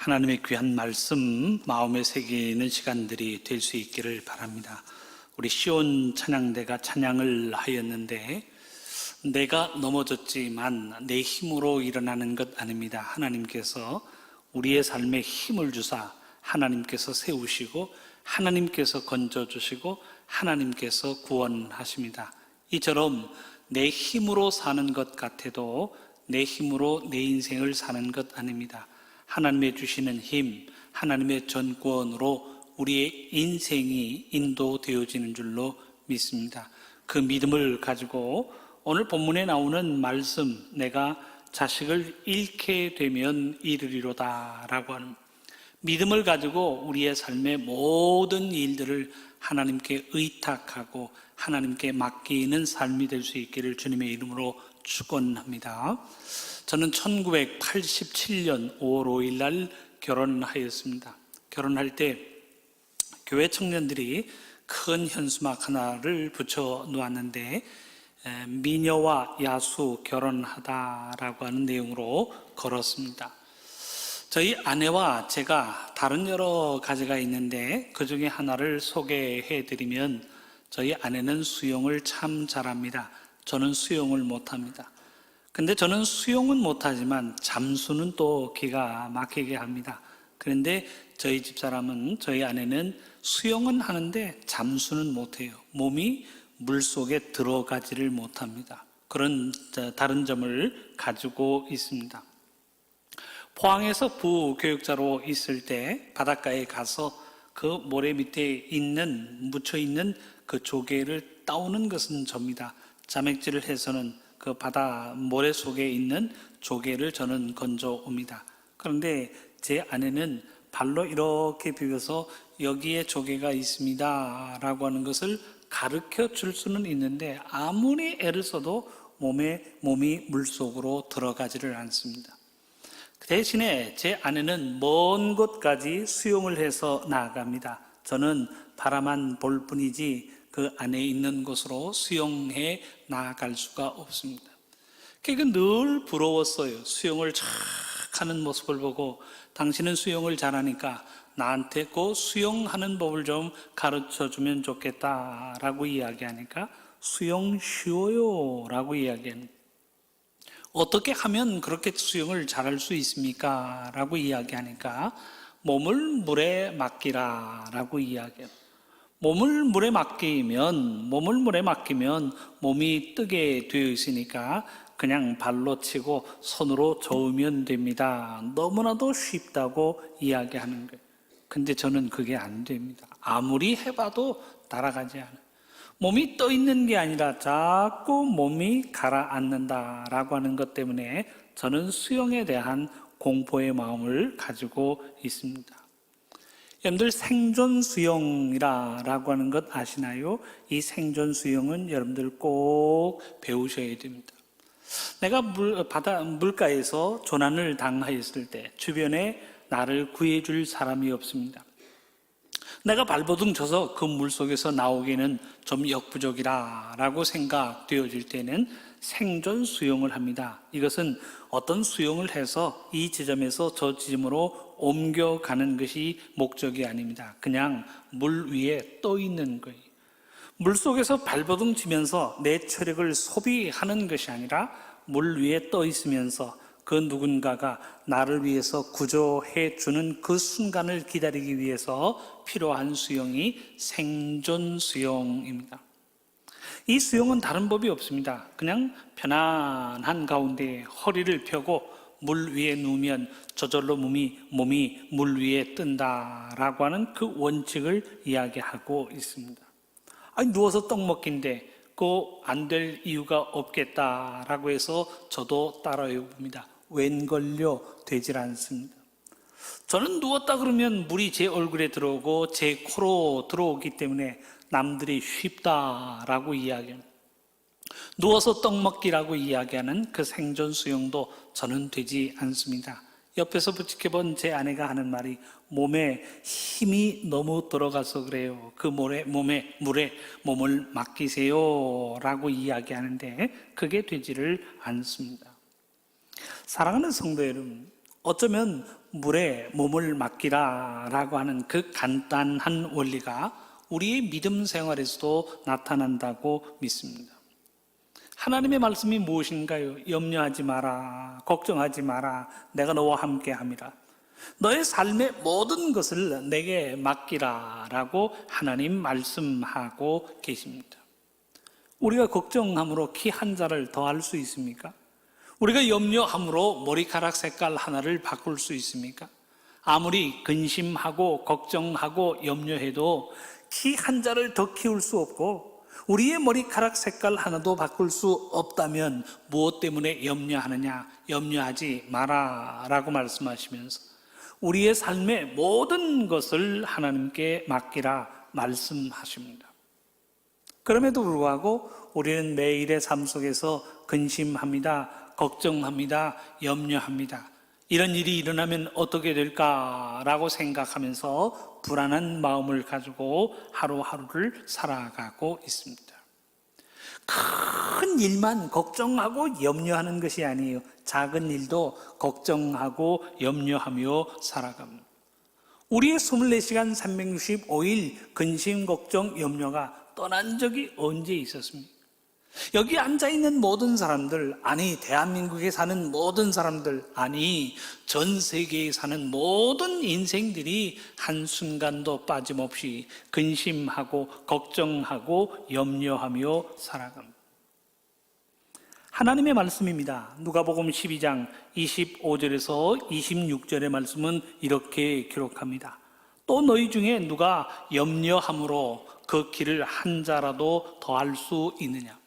하나님의 귀한 말씀 마음에 새기는 시간들이 될 수 있기를 바랍니다. 우리 시온 찬양대가 찬양을 하였는데, 내가 넘어졌지만 내 힘으로 일어나는 것 아닙니다. 하나님께서 우리의 삶에 힘을 주사 하나님께서 세우시고 하나님께서 건져주시고 하나님께서 구원하십니다. 이처럼 내 힘으로 사는 것 같아도 내 힘으로 내 인생을 사는 것 아닙니다. 하나님의 주시는 힘, 하나님의 전권으로 우리의 인생이 인도되어지는 줄로 믿습니다. 그 믿음을 가지고 오늘 본문에 나오는 말씀, 내가 자식을 잃게 되면 이르리로다 라고 하는 믿음을 가지고 우리의 삶의 모든 일들을 하나님께 의탁하고 하나님께 맡기는 삶이 될 수 있기를 주님의 이름으로 축원합니다. 저는 1987년 5월 5일 날 결혼하였습니다. 결혼할 때 교회 청년들이 큰 현수막 하나를 붙여 놓았는데, 미녀와 야수 결혼하다라고 하는 내용으로 걸었습니다. 저희 아내와 제가 다른 여러 가지가 있는데 그 중에 하나를 소개해 드리면, 저희 아내는 수영을 참 잘합니다. 저는 수영을 못합니다. 근데 저는 수영은 못하지만 잠수는 또 기가 막히게 합니다. 그런데 저희 집사람은, 저희 아내는 수영은 하는데 잠수는 못해요. 몸이 물속에 들어가지를 못합니다. 그런 다른 점을 가지고 있습니다. 포항에서 부교육자로 있을 때 바닷가에 가서 그 모래 밑에 묻혀 있는 그 조개를 따오는 것은 접니다. 자맥질을 해서는 그 바다 모래 속에 있는 조개를 저는 건져옵니다. 그런데 제 아내는 발로 이렇게 비벼서 여기에 조개가 있습니다 라고 하는 것을 가르쳐 줄 수는 있는데, 아무리 애를 써도 몸이 물속으로 들어가지를 않습니다. 대신에 제 아내는 먼 곳까지 수영을 해서 나아갑니다. 저는 바라만 볼 뿐이지 그 안에 있는 곳으로 수영해 나아갈 수가 없습니다. 그러니까 늘 부러웠어요. 수영을 잘 하는 모습을 보고, 당신은 수영을 잘하니까 나한테 그 수영하는 법을 좀 가르쳐주면 좋겠다라고 이야기하니까, 수영 쉬워요 라고 이야기합니다. 어떻게 하면 그렇게 수영을 잘할 수 있습니까? 라고 이야기하니까, 몸을 물에 맡기라 라고 이야기합니다. 몸을 물에 맡기면 몸이 뜨게 되어 있으니까 그냥 발로 치고 손으로 저으면 됩니다. 너무나도 쉽다고 이야기하는 거예요. 근데 저는 그게 안 됩니다. 아무리 해봐도 따라가지 않아요. 몸이 떠 있는 게 아니라 자꾸 몸이 가라앉는다라고 하는 것 때문에 저는 수영에 대한 공포의 마음을 가지고 있습니다. 여러분들, 생존 수영이라고 하는 것 아시나요? 이 생존 수영은 여러분들 꼭 배우셔야 됩니다. 내가 물가에서 조난을 당하였을 때 주변에 나를 구해줄 사람이 없습니다. 내가 발버둥 쳐서 그 물속에서 나오기는 좀 역부족이라고 생각되어질 때는 생존 수영을 합니다. 이것은 어떤 수영을 해서 이 지점에서 저 지점으로 옮겨가는 것이 목적이 아닙니다. 그냥 물 위에 떠 있는 거예요. 물속에서 발버둥 치면서 내 체력을 소비하는 것이 아니라 물 위에 떠 있으면서 그 누군가가 나를 위해서 구조해 주는 그 순간을 기다리기 위해서 필요한 수영이 생존 수영입니다. 이 수영은 다른 법이 없습니다. 그냥 편안한 가운데 허리를 펴고 물 위에 누우면 저절로 몸이 물 위에 뜬다라고 하는 그 원칙을 이야기하고 있습니다. 누워서 떡 먹기인데 그거 안 될 이유가 없겠다라고 해서 저도 따라해 봅니다. 웬걸요, 되질 않습니다. 저는 누웠다 그러면 물이 제 얼굴에 들어오고 제 코로 들어오기 때문에 남들이 쉽다라고 이야기합니다. 누워서 떡 먹기라고 이야기하는 그 생존 수영도 저는 되지 않습니다. 옆에서 지켜본 제 아내가 하는 말이, 몸에 힘이 너무 들어가서 그래요. 그 물에 몸을 맡기세요 라고 이야기하는데 그게 되지를 않습니다. 사랑하는 성도 여러분, 어쩌면 물에 몸을 맡기라라고 하는 그 간단한 원리가 우리의 믿음 생활에서도 나타난다고 믿습니다. 하나님의 말씀이 무엇인가요? 염려하지 마라, 걱정하지 마라, 내가 너와 함께 함이라. 너의 삶의 모든 것을 내게 맡기라 라고 하나님 말씀하고 계십니다. 우리가 걱정함으로 키 한 자를 더할 수 있습니까? 우리가 염려함으로 머리카락 색깔 하나를 바꿀 수 있습니까? 아무리 근심하고 걱정하고 염려해도 키 한 자를 더 키울 수 없고 우리의 머리카락 색깔 하나도 바꿀 수 없다면 무엇 때문에 염려하느냐? 염려하지 마라 라고 말씀하시면서 우리의 삶의 모든 것을 하나님께 맡기라 말씀하십니다. 그럼에도 불구하고 우리는 매일의 삶 속에서 근심합니다, 걱정합니다, 염려합니다. 이런 일이 일어나면 어떻게 될까라고 생각하면서 불안한 마음을 가지고 하루하루를 살아가고 있습니다. 큰 일만 걱정하고 염려하는 것이 아니에요. 작은 일도 걱정하고 염려하며 살아갑니다. 우리의 24시간 365일 근심, 걱정, 염려가 떠난 적이 언제 있었습니까? 여기 앉아있는 모든 사람들, 아니 대한민국에 사는 모든 사람들, 아니 전 세계에 사는 모든 인생들이 한순간도 빠짐없이 근심하고 걱정하고 염려하며 살아갑니다. 하나님의 말씀입니다. 누가복음 12장 25절에서 26절의 말씀은 이렇게 기록합니다. 또 너희 중에 누가 염려함으로 그 길을 한 자라도 더할 수 있느냐?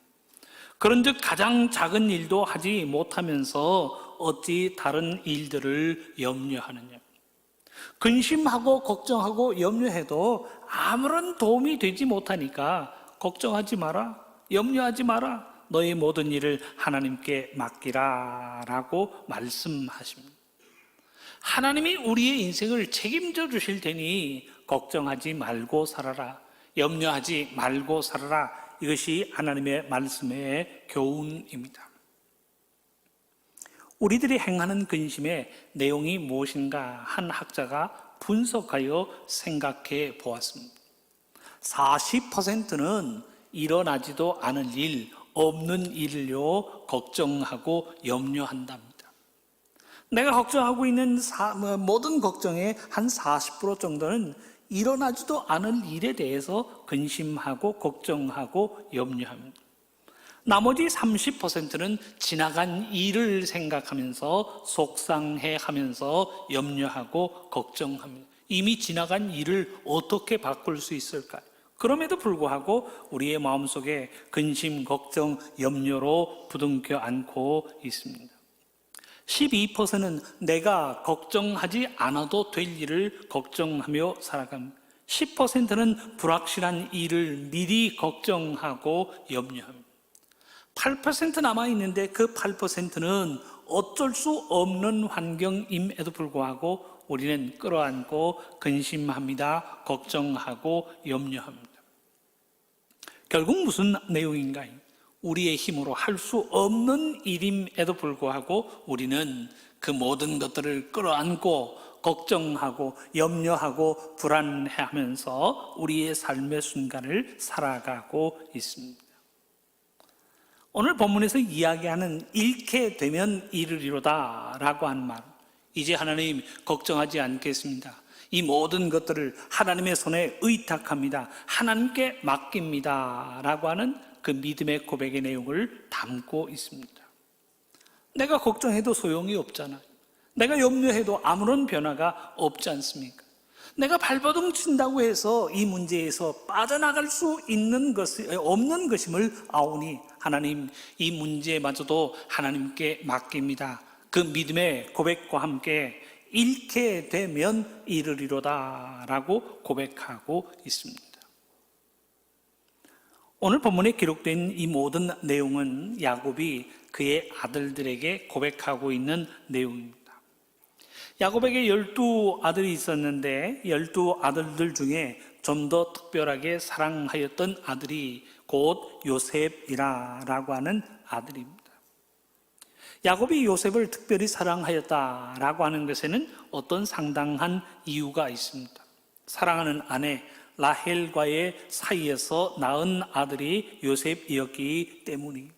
그런즉 가장 작은 일도 하지 못하면서 어찌 다른 일들을 염려하느냐? 근심하고 걱정하고 염려해도 아무런 도움이 되지 못하니까 걱정하지 마라, 염려하지 마라, 너의 모든 일을 하나님께 맡기라 라고 말씀하십니다. 하나님이 우리의 인생을 책임져 주실 테니 걱정하지 말고 살아라, 염려하지 말고 살아라. 이것이 하나님의 말씀의 교훈입니다. 우리들이 행하는 근심의 내용이 무엇인가 한 학자가 분석하여 생각해 보았습니다. 40%는 일어나지도 않을 일, 없는 일을요 걱정하고 염려한답니다. 내가 걱정하고 있는 모든 걱정의 한 40% 정도는 일어나지도 않을 일에 대해서 근심하고 걱정하고 염려합니다. 나머지 30%는 지나간 일을 생각하면서 속상해하면서 염려하고 걱정합니다. 이미 지나간 일을 어떻게 바꿀 수 있을까요? 그럼에도 불구하고 우리의 마음속에 근심, 걱정, 염려로 부둥켜 안고 있습니다. 12%는 내가 걱정하지 않아도 될 일을 걱정하며 살아갑니다. 10%는 불확실한 일을 미리 걱정하고 염려합니다. 8% 남아있는데 그 8%는 어쩔 수 없는 환경임에도 불구하고 우리는 끌어안고 근심합니다. 걱정하고 염려합니다. 결국 무슨 내용인가요? 우리의 힘으로 할 수 없는 일임에도 불구하고 우리는 그 모든 것들을 끌어안고 걱정하고 염려하고 불안해하면서 우리의 삶의 순간을 살아가고 있습니다. 오늘 본문에서 이야기하는 잃게 되면 잃으리로다 라고 한 말, 이제 하나님 걱정하지 않겠습니다. 이 모든 것들을 하나님의 손에 의탁합니다. 하나님께 맡깁니다 라고 하는 그 믿음의 고백의 내용을 담고 있습니다. 내가 걱정해도 소용이 없잖아요. 내가 염려해도 아무런 변화가 없지 않습니까? 내가 발버둥 친다고 해서 이 문제에서 빠져나갈 수 없는 것임을 아오니 하나님, 이 문제마저도 하나님께 맡깁니다. 그 믿음의 고백과 함께 잃게 되면 잃으리로다 라고 고백하고 있습니다. 오늘 본문에 기록된 이 모든 내용은 야곱이 그의 아들들에게 고백하고 있는 내용입니다. 야곱에게 12아들이 있었는데 12아들들 중에 좀 더 특별하게 사랑하였던 아들이 곧 요셉이라고 하는 아들입니다. 야곱이 요셉을 특별히 사랑하였다라고 하는 것에는 어떤 상당한 이유가 있습니다. 사랑하는 아내 라헬과의 사이에서 낳은 아들이 요셉이었기 때문이에요.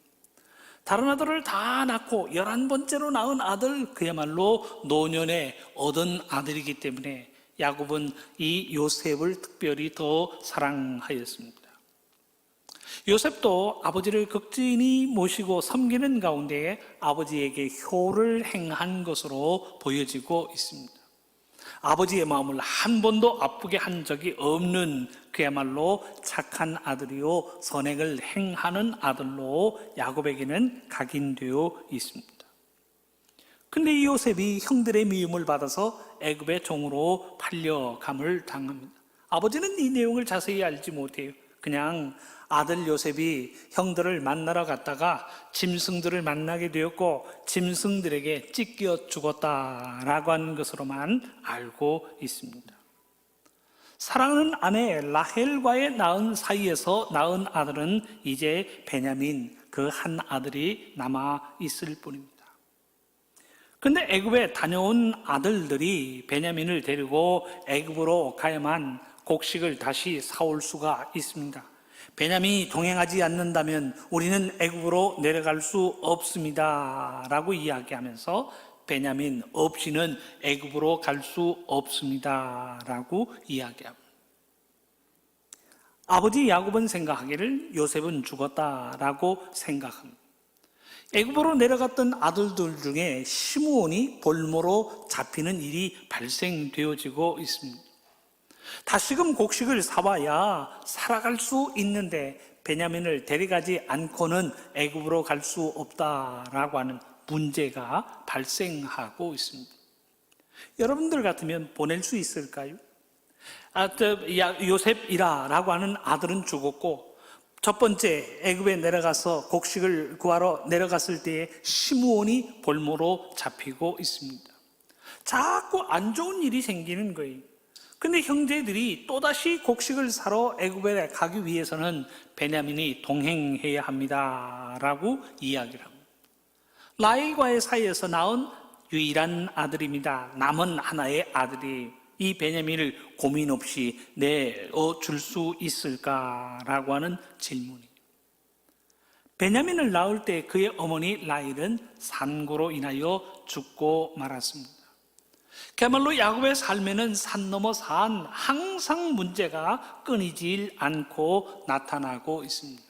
다른 아들을 다 낳고 11번째로 낳은 아들, 그야말로 노년에 얻은 아들이기 때문에 야곱은 이 요셉을 특별히 더 사랑하였습니다. 요셉도 아버지를 극진히 모시고 섬기는 가운데 아버지에게 효를 행한 것으로 보여지고 있습니다. 아버지의 마음을 한 번도 아프게 한 적이 없는 그야말로 착한 아들이요 선행을 행하는 아들로 야곱에게는 각인되어 있습니다. 근데 이 요셉이 형들의 미움을 받아서 애굽의 종으로 팔려감을 당합니다. 아버지는 이 내용을 자세히 알지 못해요. 그냥 아들 요셉이 형들을 만나러 갔다가 짐승들을 만나게 되었고 짐승들에게 찢겨 죽었다라고 하는 것으로만 알고 있습니다. 사랑하는 아내 라헬과의 낳은 사이에서 낳은 아들은 이제 베냐민, 그 한 아들이 남아 있을 뿐입니다. 그런데 애굽에 다녀온 아들들이 베냐민을 데리고 애굽으로 가야만 곡식을 다시 사올 수가 있습니다. 베냐민이 동행하지 않는다면 우리는 애굽으로 내려갈 수 없습니다 라고 이야기하면서 베냐민 없이는 애굽으로 갈 수 없습니다 라고 이야기합니다. 아버지 야곱은 생각하기를 요셉은 죽었다라고 생각합니다. 애굽으로 내려갔던 아들들 중에 시므온이 볼모로 잡히는 일이 발생되어지고 있습니다. 다시금 곡식을 사와야 살아갈 수 있는데 베냐민을 데려가지 않고는 애굽으로 갈 수 없다라고 하는 문제가 발생하고 있습니다. 여러분들 같으면 보낼 수 있을까요? 요셉이라고 하는 아들은 죽었고 첫 번째 애굽에 내려가서 곡식을 구하러 내려갔을 때에 시므온이 볼모로 잡히고 있습니다. 자꾸 안 좋은 일이 생기는 거예요. 근데 형제들이 또다시 곡식을 사러 애굽에 가기 위해서는 베냐민이 동행해야 합니다라고 이야기를 합니다. 라헬과의 사이에서 낳은 유일한 아들입니다. 남은 하나의 아들이 이 베냐민을 고민 없이 내어줄 수 있을까라고 하는 질문이. 베냐민을 낳을 때 그의 어머니 라헬은 산고로 인하여 죽고 말았습니다. 그야말로 야곱의 삶에는 산 넘어 산 항상 문제가 끊이질 않고 나타나고 있습니다.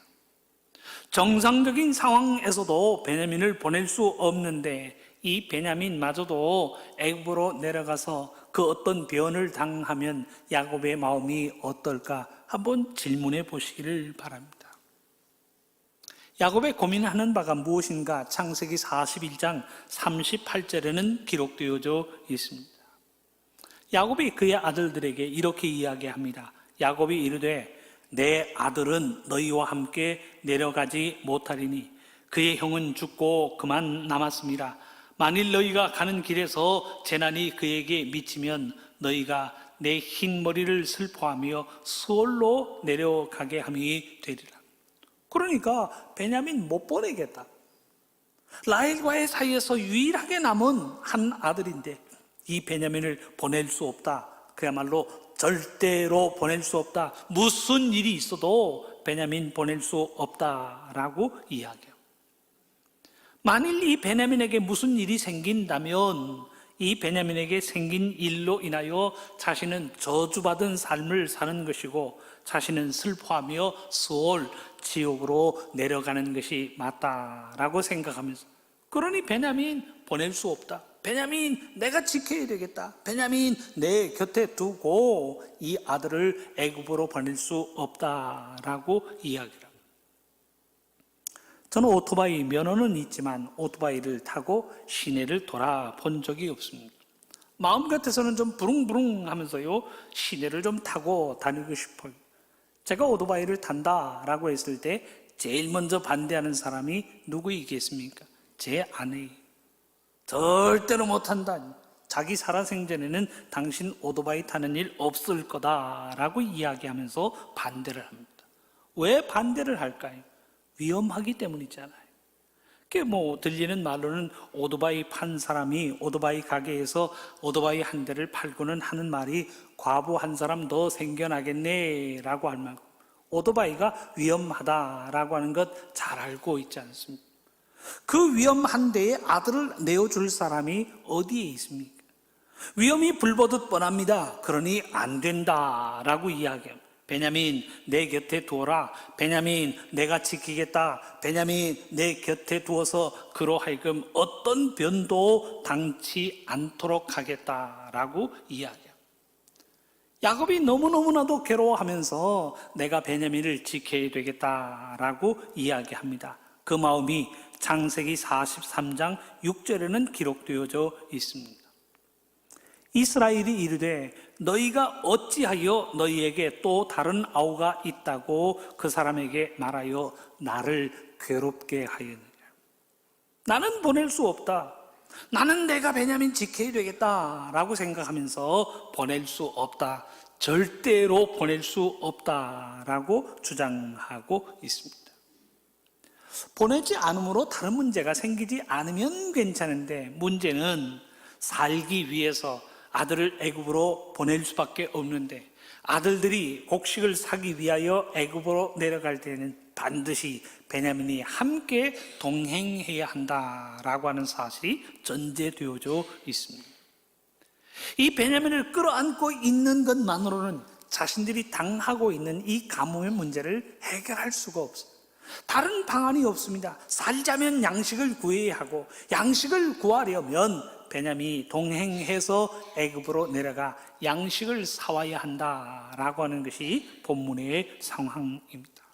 정상적인 상황에서도 베냐민을 보낼 수 없는데 이 베냐민마저도 애굽으로 내려가서 그 어떤 변을 당하면 야곱의 마음이 어떨까 한번 질문해 보시기를 바랍니다. 야곱의 고민하는 바가 무엇인가 창세기 41장 38절에는 기록되어져 있습니다. 야곱이 그의 아들들에게 이렇게 이야기합니다. 야곱이 이르되 내 아들은 너희와 함께 내려가지 못하리니 그의 형은 죽고 그만 남았습니다. 만일 너희가 가는 길에서 재난이 그에게 미치면 너희가 내 흰 머리를 슬퍼하며 수월로 내려가게 함이 되리라. 그러니까 베냐민 못 보내겠다. 라헬과의 사이에서 유일하게 남은 한 아들인데 이 베냐민을 보낼 수 없다. 그야말로 절대로 보낼 수 없다. 무슨 일이 있어도 베냐민 보낼 수 없다라고 이야기해요. 만일 이 베냐민에게 무슨 일이 생긴다면 이 베냐민에게 생긴 일로 인하여 자신은 저주받은 삶을 사는 것이고 자신은 슬퍼하며 수월 지옥으로 내려가는 것이 맞다라고 생각하면서 그러니 베냐민 보낼 수 없다. 베냐민 내가 지켜야 되겠다. 베냐민 내 곁에 두고 이 아들을 애굽으로 보낼 수 없다라고 이야기를 합니다. 저는 오토바이 면허는 있지만 오토바이를 타고 시내를 돌아본 적이 없습니다. 마음 같아서는 좀 부릉부릉 하면서요 시내를 좀 타고 다니고 싶어요. 제가 오토바이를 탄다라고 했을 때 제일 먼저 반대하는 사람이 누구이겠습니까? 제 아내예요. 절대로 못한다. 자기 살아생전에는 당신 오토바이 타는 일 없을 거다라고 이야기하면서 반대를 합니다. 왜 반대를 할까요? 위험하기 때문이잖아요. 들리는 말로는 오토바이 판 사람이 오토바이 가게에서 오토바이 한 대를 팔고는 하는 말이 과부 한 사람 더 생겨나겠네 라고 할 만큼 오토바이가 위험하다라고 하는 것 잘 알고 있지 않습니까? 그 위험한 데에 아들을 내어줄 사람이 어디에 있습니까? 위험이 불보듯 뻔합니다. 그러니 안 된다라고 이야기합니다. 베냐민 내 곁에 두어라. 베냐민 내가 지키겠다. 베냐민 내 곁에 두어서 그로 하여금 어떤 변도 당치 않도록 하겠다라고 이야기합니다. 야곱이 너무너무나도 괴로워하면서 내가 베냐민을 지켜야 되겠다라고 이야기합니다. 그 마음이 창세기 43장 6절에는 기록되어져 있습니다. 이스라엘이 이르되 너희가 어찌하여 너희에게 또 다른 아우가 있다고 그 사람에게 말하여 나를 괴롭게 하였느냐. 나는 보낼 수 없다. 나는 내가 베냐민 지켜야 되겠다라고 생각하면서 보낼 수 없다. 절대로 보낼 수 없다라고 주장하고 있습니다. 보내지 않음으로 다른 문제가 생기지 않으면 괜찮은데 문제는 살기 위해서 아들을 애굽으로 보낼 수밖에 없는데 아들들이 곡식을 사기 위하여 애굽으로 내려갈 때는 반드시 베냐민이 함께 동행해야 한다라고 하는 사실이 전제되어져 있습니다. 이 베냐민을 끌어안고 있는 것만으로는 자신들이 당하고 있는 이 가뭄의 문제를 해결할 수가 없어요. 다른 방안이 없습니다. 살자면 양식을 구해야 하고 양식을 구하려면 베냐민이 동행해서 애굽으로 내려가 양식을 사와야 한다라고 하는 것이 본문의 상황입니다.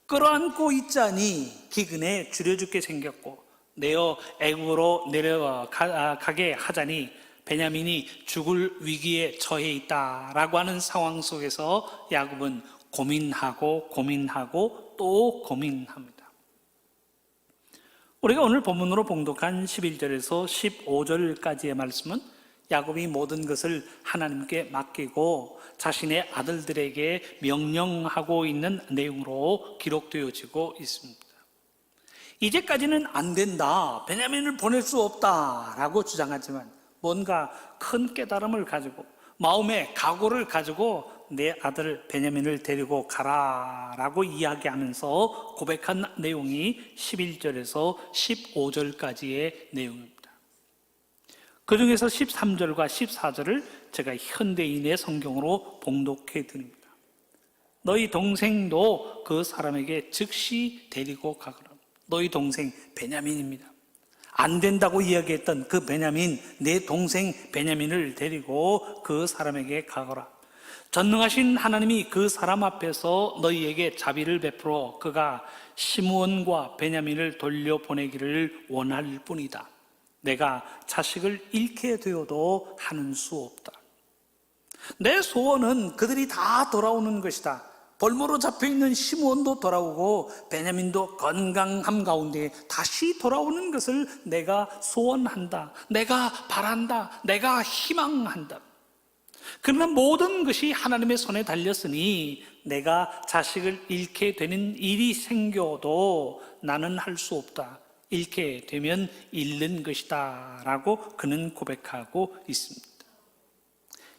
끌어안고 있자니 기근에 줄여 죽게 생겼고 내어 애굽으로 내려가게 하자니 베냐민이 죽을 위기에 처해 있다라고 하는 상황 속에서 야곱은 고민하고 또 고민합니다. 우리가 오늘 본문으로 봉독한 11절에서 15절까지의 말씀은 야곱이 모든 것을 하나님께 맡기고 자신의 아들들에게 명령하고 있는 내용으로 기록되어지고 있습니다. 이제까지는 안 된다, 베냐민을 보낼 수 없다라고 주장하지만 뭔가 큰 깨달음을 가지고 마음의 각오를 가지고 내 아들 베냐민을 데리고 가라라고 이야기하면서 고백한 내용이 11절에서 15절까지의 내용입니다. 그 중에서 13절과 14절을 제가 현대인의 성경으로 봉독해 드립니다. 너희 동생도 그 사람에게 즉시 데리고 가거라. 너희 동생 베냐민입니다. 안 된다고 이야기했던 그 베냐민, 내 동생 베냐민을 데리고 그 사람에게 가거라. 전능하신 하나님이 그 사람 앞에서 너희에게 자비를 베풀어 그가 시므온과 베냐민을 돌려보내기를 원할 뿐이다. 내가 자식을 잃게 되어도 하는 수 없다. 내 소원은 그들이 다 돌아오는 것이다. 볼모로 잡혀있는 시므온도 돌아오고 베냐민도 건강함 가운데 다시 돌아오는 것을 내가 소원한다. 내가 바란다. 내가 희망한다. 그러나 모든 것이 하나님의 손에 달렸으니 내가 자식을 잃게 되는 일이 생겨도 나는 할 수 없다. 잃게 되면 잃는 것이다 라고 그는 고백하고 있습니다.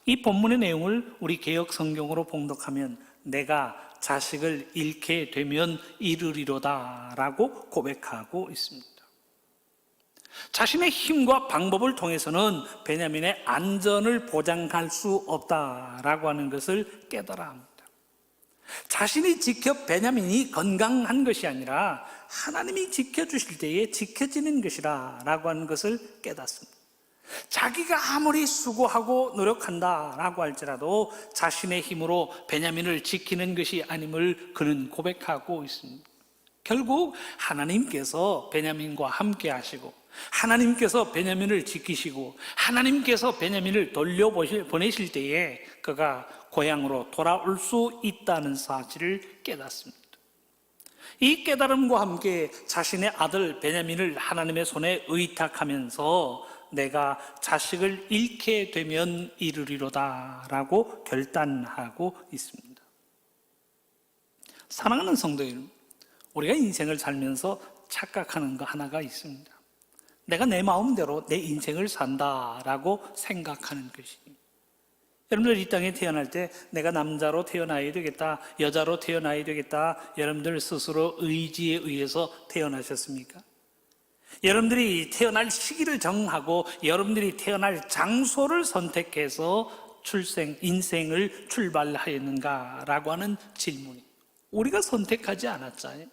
이 본문의 내용을 우리 개역 성경으로 봉독하면 내가 자식을 잃게 되면 잃으리로다 라고 고백하고 있습니다. 자신의 힘과 방법을 통해서는 베냐민의 안전을 보장할 수 없다라고 하는 것을 깨달아야 합니다. 자신이 지켜 베냐민이 건강한 것이 아니라 하나님이 지켜주실 때에 지켜지는 것이라 라고 하는 것을 깨닫습니다. 자기가 아무리 수고하고 노력한다라고 할지라도 자신의 힘으로 베냐민을 지키는 것이 아님을 그는 고백하고 있습니다. 결국 하나님께서 베냐민과 함께 하시고 하나님께서 베냐민을 지키시고 하나님께서 베냐민을 돌려보내실 때에 그가 고향으로 돌아올 수 있다는 사실을 깨닫습니다. 이 깨달음과 함께 자신의 아들 베냐민을 하나님의 손에 의탁하면서 내가 자식을 잃게 되면 이르리로다 라고 결단하고 있습니다. 사랑하는 성도 여러분, 우리가 인생을 살면서 착각하는 거 하나가 있습니다. 내가 내 마음대로 내 인생을 산다라고 생각하는 것이. 여러분들 이 땅에 태어날 때 내가 남자로 태어나야 되겠다, 여자로 태어나야 되겠다, 여러분들 스스로 의지에 의해서 태어나셨습니까? 여러분들이 태어날 시기를 정하고 여러분들이 태어날 장소를 선택해서 인생을 출발하였는가라고 하는 질문이, 우리가 선택하지 않았잖아요.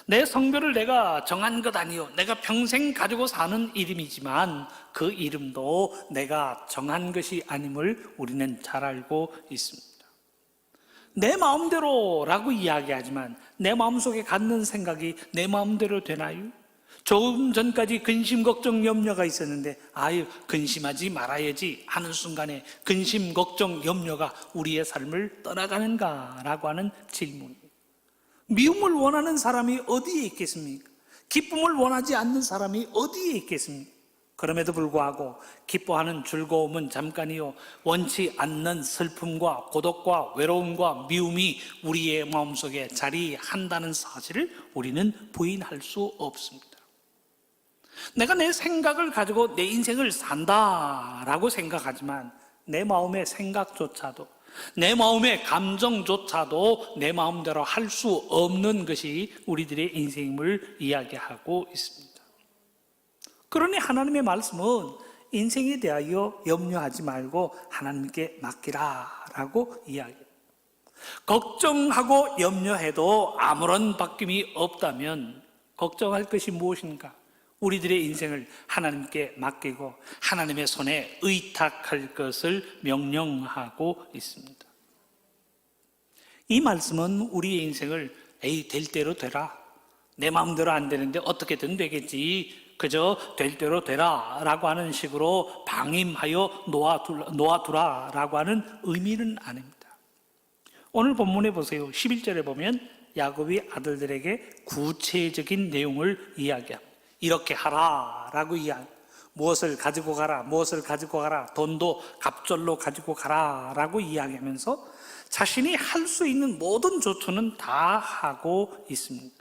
내 성별을 내가 정한 것 아니요, 내가 평생 가지고 사는 이름이지만 그 이름도 내가 정한 것이 아님을 우리는 잘 알고 있습니다. 내 마음대로라고 이야기하지만 내 마음속에 갖는 생각이 내 마음대로 되나요? 조금 전까지 근심, 걱정, 염려가 있었는데 근심하지 말아야지 하는 순간에 근심, 걱정, 염려가 우리의 삶을 떠나가는가라고 하는 질문입니다. 미움을 원하는 사람이 어디에 있겠습니까? 기쁨을 원하지 않는 사람이 어디에 있겠습니까? 그럼에도 불구하고 기뻐하는 즐거움은 잠깐이요, 원치 않는 슬픔과 고독과 외로움과 미움이 우리의 마음속에 자리한다는 사실을 우리는 부인할 수 없습니다. 내가 내 생각을 가지고 내 인생을 산다라고 생각하지만 내 마음의 생각조차도, 내 마음의 감정조차도 내 마음대로 할 수 없는 것이 우리들의 인생임을 이야기하고 있습니다. 그러니 하나님의 말씀은 인생에 대하여 염려하지 말고 하나님께 맡기라라고 이야기합니다. 걱정하고 염려해도 아무런 바뀜이 없다면 걱정할 것이 무엇인가? 우리들의 인생을 하나님께 맡기고 하나님의 손에 의탁할 것을 명령하고 있습니다. 이 말씀은 우리의 인생을 될 대로 되라, 내 마음대로 안 되는데 어떻게든 되겠지, 그저 될 대로 되라 라고 하는 식으로 방임하여 놓아두라 라고 하는 의미는 아닙니다. 오늘 본문에 보세요. 11절에 보면 야곱이 아들들에게 구체적인 내용을 이야기합니다. 이렇게 하라 라고 이야기합니다. 무엇을 가지고 가라, 무엇을 가지고 가라, 돈도 갑절로 가지고 가라 라고 이야기하면서 자신이 할 수 있는 모든 조처는 다 하고 있습니다.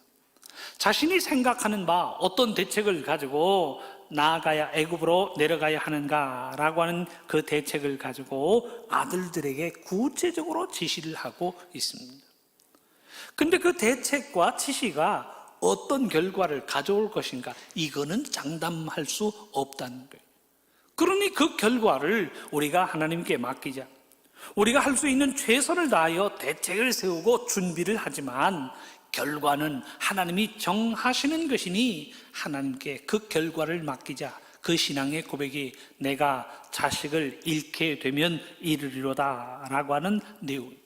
자신이 생각하는 바, 어떤 대책을 가지고 나아가야, 애굽으로 내려가야 하는가라고 하는 그 대책을 가지고 아들들에게 구체적으로 지시를 하고 있습니다. 근데 그 대책과 지시가 어떤 결과를 가져올 것인가, 이거는 장담할 수 없다는 거예요. 그러니 그 결과를 우리가 하나님께 맡기자. 우리가 할 수 있는 최선을 다하여 대책을 세우고 준비를 하지만 결과는 하나님이 정하시는 것이니 하나님께 그 결과를 맡기자. 그 신앙의 고백이 내가 자식을 잃게 되면 이르리로다 라고 하는 내용입니다.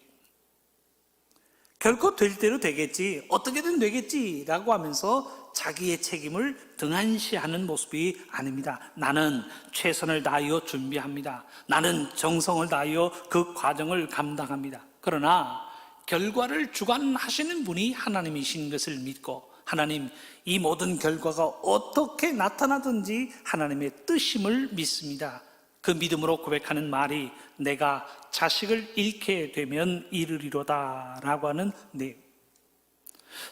결코 될 대로 되겠지, 어떻게든 되겠지 라고 하면서 자기의 책임을 등한시하는 모습이 아닙니다. 나는 최선을 다하여 준비합니다. 나는 정성을 다하여 그 과정을 감당합니다. 그러나 결과를 주관하시는 분이 하나님이신 것을 믿고, 하나님, 이 모든 결과가 어떻게 나타나든지 하나님의 뜻임을 믿습니다. 그 믿음으로 고백하는 말이 내가 자식을 잃게 되면 이르리로다 라고 하는 내용.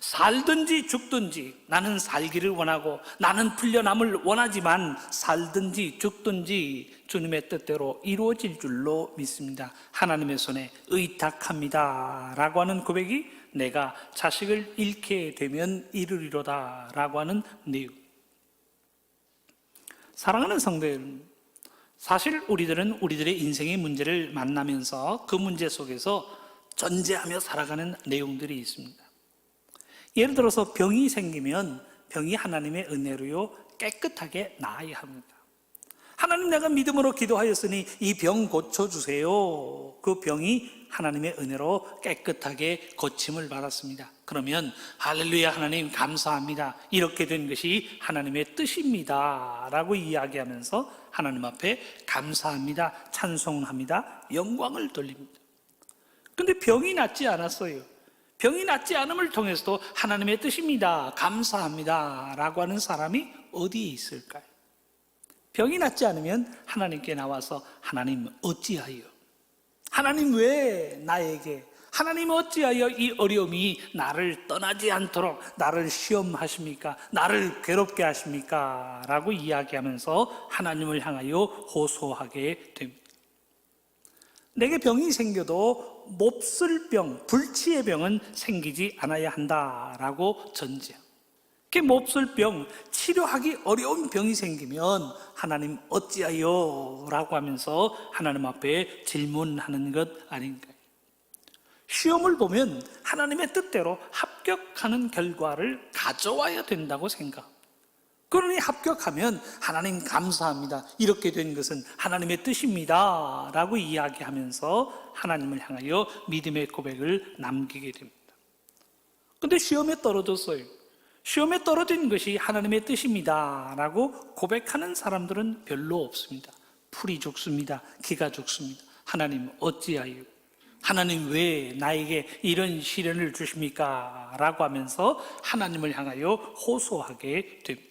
살든지 죽든지 나는 살기를 원하고 나는 풀려남을 원하지만 살든지 죽든지 주님의 뜻대로 이루어질 줄로 믿습니다. 하나님의 손에 의탁합니다 라고 하는 고백이 내가 자식을 잃게 되면 이르리로다 라고 하는 내용. 사랑하는 성도 여러분, 사실 우리들은 우리들의 인생의 문제를 만나면서 그 문제 속에서 전제하며 살아가는 내용들이 있습니다. 예를 들어서 병이 생기면 병이 하나님의 은혜로요 깨끗하게 나아야 합니다. 하나님, 내가 믿음으로 기도하였으니 이 병 고쳐주세요. 그 병이 하나님의 은혜로 깨끗하게 고침을 받았습니다. 그러면 할렐루야, 하나님 감사합니다, 이렇게 된 것이 하나님의 뜻입니다 라고 이야기하면서 하나님 앞에 감사합니다, 찬송합니다, 영광을 돌립니다. 근데 병이 낫지 않았어요. 병이 낫지 않음을 통해서도 하나님의 뜻입니다, 감사합니다 라고 하는 사람이 어디에 있을까요? 병이 낫지 않으면 하나님께 나와서 하나님 어찌하여, 하나님 왜 나에게, 하나님 어찌하여 이 어려움이 나를 떠나지 않도록 나를 시험하십니까? 나를 괴롭게 하십니까? 라고 이야기하면서 하나님을 향하여 호소하게 됩니다. 내게 병이 생겨도 몹쓸 병, 불치의 병은 생기지 않아야 한다라고 전제합니다. 그 몹쓸 병, 치료하기 어려운 병이 생기면 하나님 어찌하여? 라고 하면서 하나님 앞에 질문하는 것 아닌가요? 시험을 보면 하나님의 뜻대로 합격하는 결과를 가져와야 된다고 생각합니다. 그러니 합격하면 하나님 감사합니다. 이렇게 된 것은 하나님의 뜻입니다. 라고 이야기하면서 하나님을 향하여 믿음의 고백을 남기게 됩니다. 근데 시험에 떨어졌어요. 시험에 떨어진 것이 하나님의 뜻입니다. 라고 고백하는 사람들은 별로 없습니다. 풀이 죽습니다. 기가 죽습니다. 하나님 어찌하여? 하나님 왜 나에게 이런 시련을 주십니까? 라고 하면서 하나님을 향하여 호소하게 됩니다.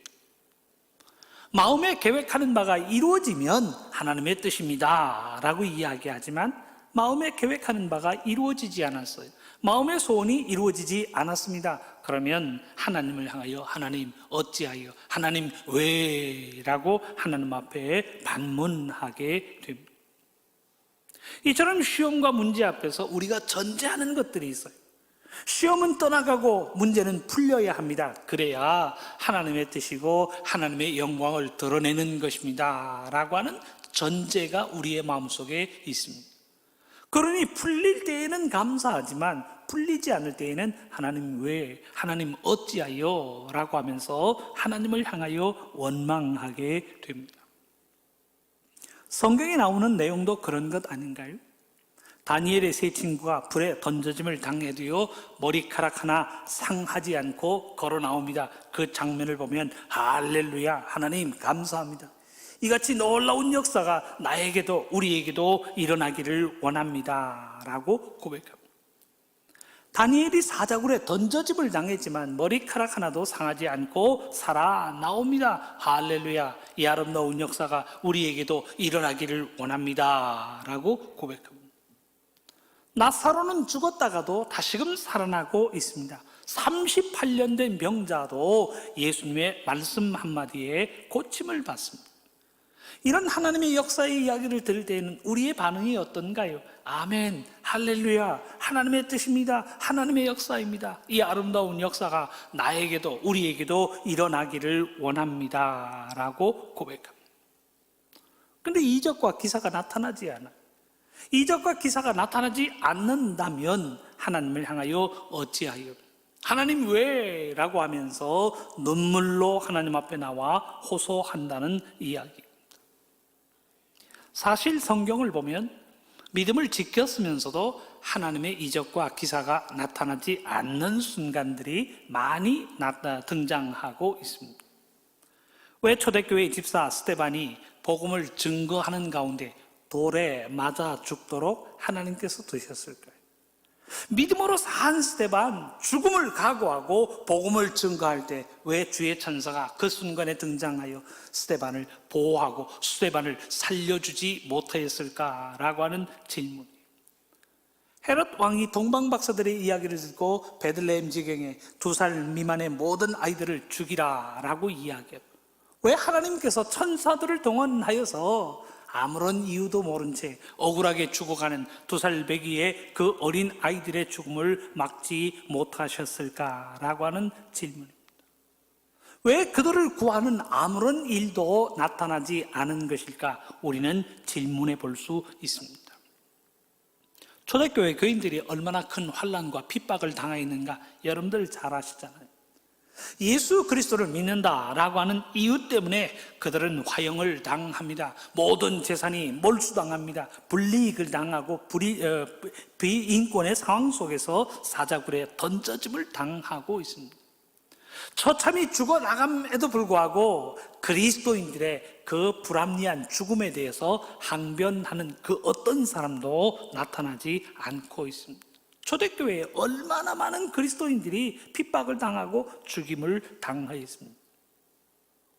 마음에 계획하는 바가 이루어지면 하나님의 뜻입니다 라고 이야기하지만 마음에 계획하는 바가 이루어지지 않았어요. 마음의 소원이 이루어지지 않았습니다. 그러면 하나님을 향하여 하나님 어찌하여? 하나님 왜? 라고 하나님 앞에 반문하게 됩니다. 이처럼 시험과 문제 앞에서 우리가 전제하는 것들이 있어요. 시험은 떠나가고 문제는 풀려야 합니다. 그래야 하나님의 뜻이고 하나님의 영광을 드러내는 것입니다 라고 하는 전제가 우리의 마음속에 있습니다. 그러니 풀릴 때에는 감사하지만 풀리지 않을 때에는 하나님 왜? 하나님 어찌하여? 라고 하면서 하나님을 향하여 원망하게 됩니다. 성경에 나오는 내용도 그런 것 아닌가요? 다니엘의 세 친구가 불에 던져짐을 당해도요 머리카락 하나 상하지 않고 걸어 나옵니다. 그 장면을 보면 할렐루야, 하나님 감사합니다. 이같이 놀라운 역사가 나에게도 우리에게도 일어나기를 원합니다 라고 고백합니다. 다니엘이 사자굴에 던져짐을 당했지만 머리카락 하나도 상하지 않고 살아나옵니다. 할렐루야, 이 아름다운 역사가 우리에게도 일어나기를 원합니다 라고 고백합니다. 나사로는 죽었다가도 다시금 살아나고 있습니다. 38년 된 병자도 예수님의 말씀 한마디에 고침을 받습니다. 이런 하나님의 역사의 이야기를 들을 때에는 우리의 반응이 어떤가요? 아멘, 할렐루야, 하나님의 뜻입니다. 하나님의 역사입니다. 이 아름다운 역사가 나에게도 우리에게도 일어나기를 원합니다 라고 고백합니다. 그런데 이적과 기사가 나타나지 않아요. 이적과 기사가 나타나지 않는다면 하나님을 향하여 어찌하여? 하나님 왜? 라고 하면서 눈물로 하나님 앞에 나와 호소한다는 이야기입니다. 사실 성경을 보면 믿음을 지켰으면서도 하나님의 이적과 기사가 나타나지 않는 순간들이 많이 등장하고 있습니다. 왜 초대교회 집사 스데반이 복음을 증거하는 가운데 돌에 맞아 죽도록 하나님께서 두셨을까요? 믿음으로 산 스데반, 죽음을 각오하고 복음을 증거할 때 왜 주의 천사가 그 순간에 등장하여 스데반을 보호하고 스데반을 살려주지 못하였을까라고 하는 질문. 헤롯 왕이 동방 박사들의 이야기를 듣고 베들레헴 지경에 2살 미만의 모든 아이들을 죽이라 라고 이야기해요. 왜 하나님께서 천사들을 동원하여서 아무런 이유도 모른 채 억울하게 죽어가는 2살 배기의 그 어린 아이들의 죽음을 막지 못하셨을까라고 하는 질문입니다. 왜 그들을 구하는 아무런 일도 나타나지 않은 것일까? 우리는 질문해 볼 수 있습니다. 초대교회 교인들이 얼마나 큰 환난과 핍박을 당하였는가 여러분들 잘 아시잖아요. 예수 그리스도를 믿는다라고 하는 이유 때문에 그들은 화형을 당합니다. 모든 재산이 몰수당합니다. 불이익을 당하고 비인권의 상황 속에서 사자굴에 던져짐을 당하고 있습니다. 처참히 죽어나감에도 불구하고 그리스도인들의 그 불합리한 죽음에 대해서 항변하는 그 어떤 사람도 나타나지 않고 있습니다. 초대교회에 얼마나 많은 그리스도인들이 핍박을 당하고 죽임을 당하였습니다.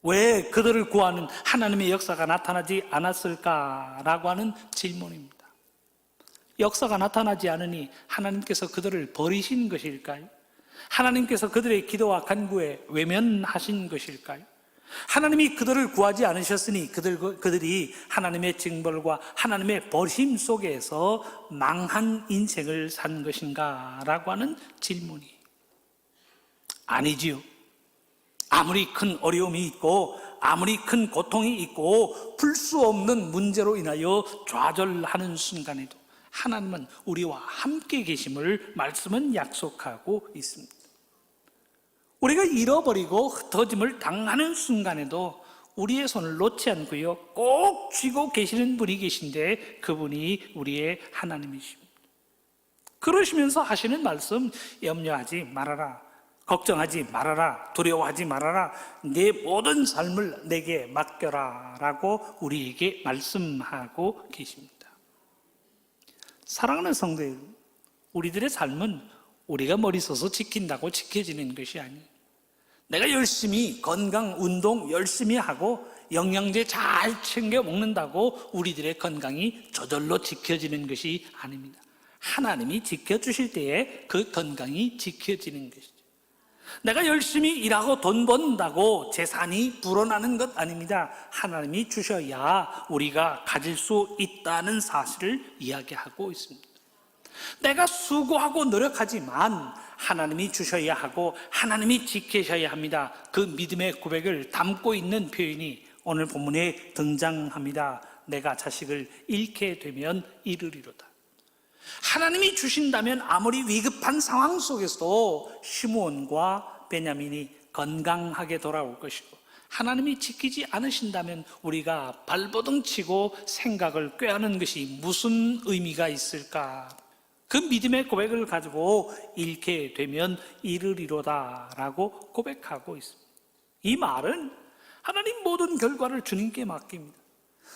왜 그들을 구하는 하나님의 역사가 나타나지 않았을까라고 하는 질문입니다. 역사가 나타나지 않으니 하나님께서 그들을 버리신 것일까요? 하나님께서 그들의 기도와 간구에 외면하신 것일까요? 하나님이 그들을 구하지 않으셨으니 그들이 하나님의 징벌과 하나님의 버림 속에서 망한 인생을 산 것인가? 라고 하는 질문이 아니지요. 아무리 큰 어려움이 있고 아무리 큰 고통이 있고 풀 수 없는 문제로 인하여 좌절하는 순간에도 하나님은 우리와 함께 계심을 말씀은 약속하고 있습니다. 우리가 잃어버리고 흩어짐을 당하는 순간에도 우리의 손을 놓지 않고요, 꼭 쥐고 계시는 분이 계신데 그분이 우리의 하나님이십니다. 그러시면서 하시는 말씀, 염려하지 말아라, 걱정하지 말아라, 두려워하지 말아라, 내 모든 삶을 내게 맡겨라 라고 우리에게 말씀하고 계십니다. 사랑하는 성도 여러분, 우리들의 삶은 우리가 머리 써서 지킨다고 지켜지는 것이 아니에요. 내가 열심히 건강, 운동 열심히 하고 영양제 잘 챙겨 먹는다고 우리들의 건강이 저절로 지켜지는 것이 아닙니다. 하나님이 지켜주실 때에 그 건강이 지켜지는 것이죠. 내가 열심히 일하고 돈 번다고 재산이 불어나는 것 아닙니다. 하나님이 주셔야 우리가 가질 수 있다는 사실을 이야기하고 있습니다. 내가 수고하고 노력하지만 하나님이 주셔야 하고 하나님이 지키셔야 합니다. 그 믿음의 고백을 담고 있는 표현이 오늘 본문에 등장합니다. 내가 자식을 잃게 되면 잃으리로다. 하나님이 주신다면 아무리 위급한 상황 속에서도 시므온과 베냐민이 건강하게 돌아올 것이고, 하나님이 지키지 않으신다면 우리가 발버둥 치고 생각을 꾀하는 것이 무슨 의미가 있을까? 그 믿음의 고백을 가지고 잃게 되면 잃으리로다 라고 고백하고 있습니다. 이 말은 하나님 모든 결과를 주님께 맡깁니다.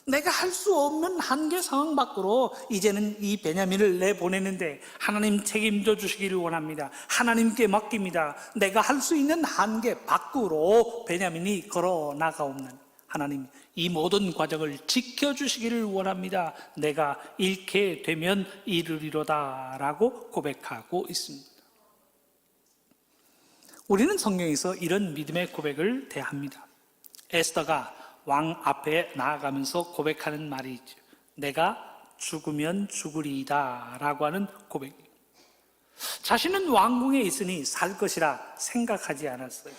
내가 할 수 없는 한계 상황 밖으로 이제는 이 베냐민을 내보내는데 하나님 책임져 주시기를 원합니다. 하나님께 맡깁니다. 내가 할 수 있는 한계 밖으로 베냐민이 걸어 나가옵는 하나님, 이 모든 과정을 지켜주시기를 원합니다. 내가 잃게 되면 잃으리로다 라고 고백하고 있습니다. 우리는 성경에서 이런 믿음의 고백을 대합니다. 에스더가 왕 앞에 나아가면서 고백하는 말이 있죠. 내가 죽으면 죽으리이다 라고 하는 고백입니다. 자신은 왕궁에 있으니 살 것이라 생각하지 않았어요.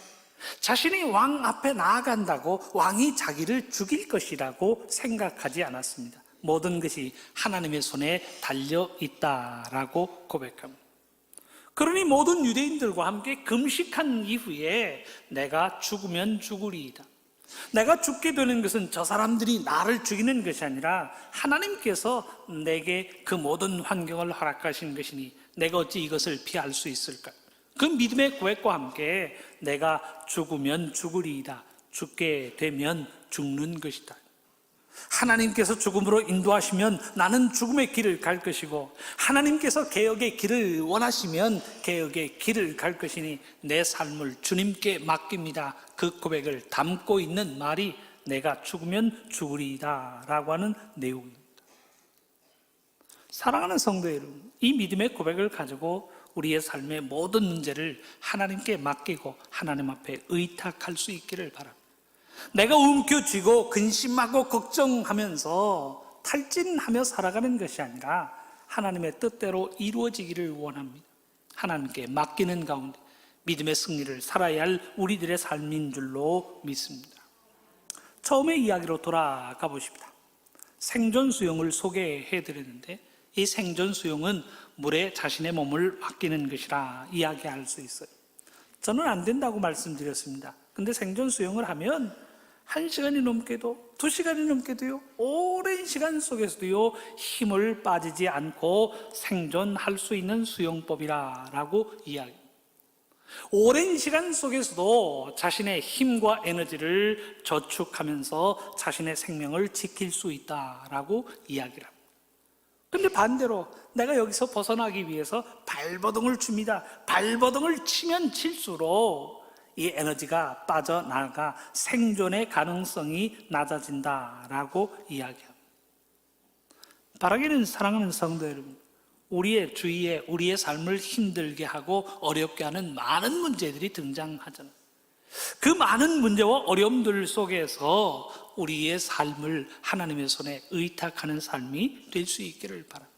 자신이 왕 앞에 나아간다고 왕이 자기를 죽일 것이라고 생각하지 않았습니다. 모든 것이 하나님의 손에 달려 있다라고 고백합니다. 그러니 모든 유대인들과 함께 금식한 이후에 내가 죽으면 죽으리이다. 내가 죽게 되는 것은 저 사람들이 나를 죽이는 것이 아니라 하나님께서 내게 그 모든 환경을 허락하신 것이니 내가 어찌 이것을 피할 수 있을까? 그 믿음의 고백과 함께 내가 죽으면 죽으리이다. 죽게 되면 죽는 것이다. 하나님께서 죽음으로 인도하시면 나는 죽음의 길을 갈 것이고, 하나님께서 개혁의 길을 원하시면 개혁의 길을 갈 것이니 내 삶을 주님께 맡깁니다. 그 고백을 담고 있는 말이 내가 죽으면 죽으리이다 라고 하는 내용입니다. 사랑하는 성도 여러분, 이 믿음의 고백을 가지고 우리의 삶의 모든 문제를 하나님께 맡기고 하나님 앞에 의탁할 수 있기를 바랍니다. 내가 움켜쥐고 근심하고 걱정하면서 탈진하며 살아가는 것이 아니라 하나님의 뜻대로 이루어지기를 원합니다. 하나님께 맡기는 가운데 믿음의 승리를 살아야 할 우리들의 삶인 줄로 믿습니다. 처음의 이야기로 돌아가 보십니다. 생존 수용을 소개해 드렸는데, 이 생존 수용은 물에 자신의 몸을 맡기는 것이라 이야기할 수 있어요. 저는 안 된다고 말씀드렸습니다. 근데 생존 수용을 하면 1시간이 넘게도 2시간이 넘게도요, 오랜 시간 속에서도요 힘을 빠지지 않고 생존할 수 있는 수용법이라고 이야기합니다. 오랜 시간 속에서도 자신의 힘과 에너지를 저축하면서 자신의 생명을 지킬 수 있다라고 이야기를 합니다. 근데 반대로 내가 여기서 벗어나기 위해서 발버둥을 칩니다. 발버둥을 치면 칠수록 이 에너지가 빠져나가 생존의 가능성이 낮아진다라고 이야기합니다. 바라기는 사랑하는 성도 여러분, 우리의 주위에 우리의 삶을 힘들게 하고 어렵게 하는 많은 문제들이 등장하잖아요. 그 많은 문제와 어려움들 속에서 우리의 삶을 하나님의 손에 의탁하는 삶이 될 수 있기를 바랍니다.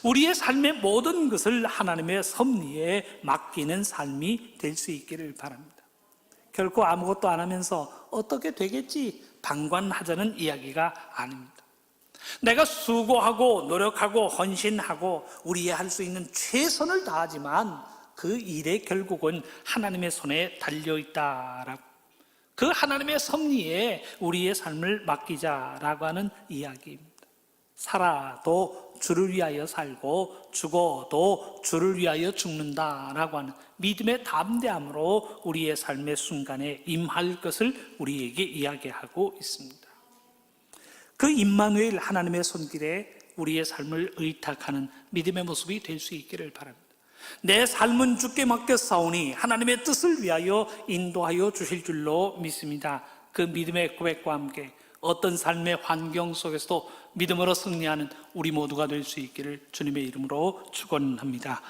우리의 삶의 모든 것을 하나님의 섭리에 맡기는 삶이 될 수 있기를 바랍니다. 결코 아무것도 안 하면서 어떻게 되겠지 방관하자는 이야기가 아닙니다. 내가 수고하고 노력하고 헌신하고 우리의 할 수 있는 최선을 다하지만 그 일의 결국은 하나님의 손에 달려있다라고, 그 하나님의 섭리에 우리의 삶을 맡기자라고 하는 이야기입니다. 살아도 주를 위하여 살고 죽어도 주를 위하여 죽는다라고 하는 믿음의 담대함으로 우리의 삶의 순간에 임할 것을 우리에게 이야기하고 있습니다. 그 임마누엘 하나님의 손길에 우리의 삶을 의탁하는 믿음의 모습이 될 수 있기를 바랍니다. 내 삶은 주께 맡겼사오니 하나님의 뜻을 위하여 인도하여 주실 줄로 믿습니다. 그 믿음의 고백과 함께 어떤 삶의 환경 속에서도 믿음으로 승리하는 우리 모두가 될 수 있기를 주님의 이름으로 축원합니다.